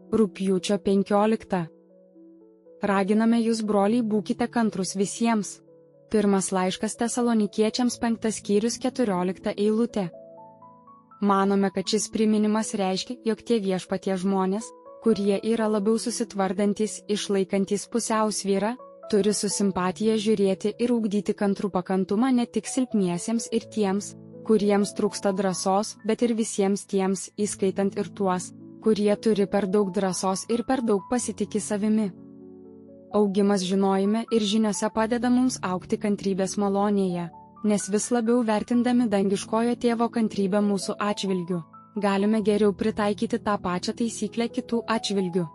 Rugpjūčio 15. Raginame jūs, broliai, būkite kantrus visiems. Pirmas laiškas Tesalonikiečiams 5 skyrius 14 eilutė. Manome, kad šis priminimas reiškia, jog tie viešpaties žmonės, kurie yra labiau susitvardantis, išlaikantis pusiausvyrą, turi su simpatija žiūrėti ir ugdyti kantrų pakantumą ne tik silpniesiems ir tiems, kuriems trūksta drąsos, bet ir visiems tiems, įskaitant ir tuos, kurie turi per daug drąsos ir per daug pasitiki savimi. Augimas žinojime ir žiniose padeda mums augti kantrybės malonėje, nes vis labiau vertindami dangiškojo tėvo kantrybę mūsų atžvilgiu, galime geriau pritaikyti tą pačią taisyklę kitų atžvilgių.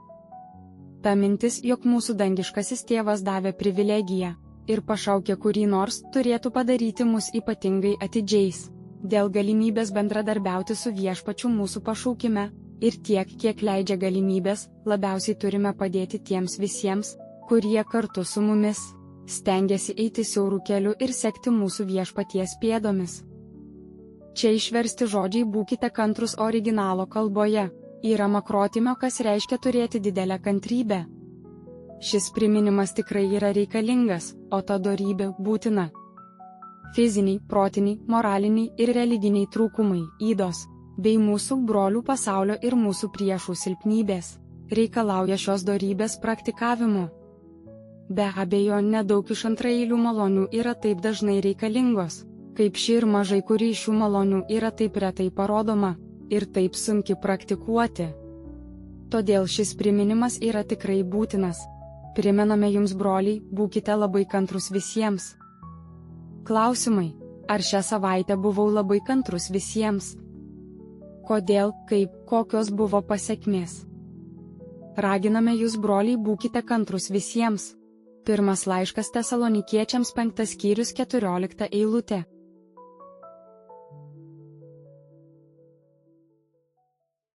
Ta mintis, jog mūsų dangiškasis tėvas davė privilegiją ir pašaukė kurį nors, turėtų padaryti mus ypatingai atidžiais, dėl galimybės bendradarbiauti su viešpačiu mūsų pašaukime, ir tiek, kiek leidžia galimybės, labiausiai turime padėti tiems visiems, kurie kartu su mumis stengiasi eiti siaurų kelių ir sekti mūsų viešpaties pėdomis. Čia išversti žodžiai būkite kantrus originalo kalboje yra makrotimio, kas reiškia turėti didelę kantrybę. Šis priminimas tikrai yra reikalingas, o ta dorybė būtina. Fiziniai, protiniai, moraliniai ir religiniai trūkumai, ydos, bei mūsų brolių pasaulio ir mūsų priešų silpnybės reikalauja šios dorybės praktikavimo. Be abejo, nedaug iš antraeilių malonių yra taip dažnai reikalingos, kaip ši ir mažai kuri iš šių malonių yra taip retai parodoma ir taip sunki praktikuoti. Todėl šis priminimas yra tikrai būtinas. Primename jums, broliai, būkite labai kantrus visiems. Klausimai: ar šią savaitę buvau labai kantrus visiems? Kodėl, kaip, kokios buvo pasekmės? Raginame jūs, broliai, būkite kantrus visiems. Pirmas laiškas Tesalonikiečiams 5 skyrius 14 eilutė.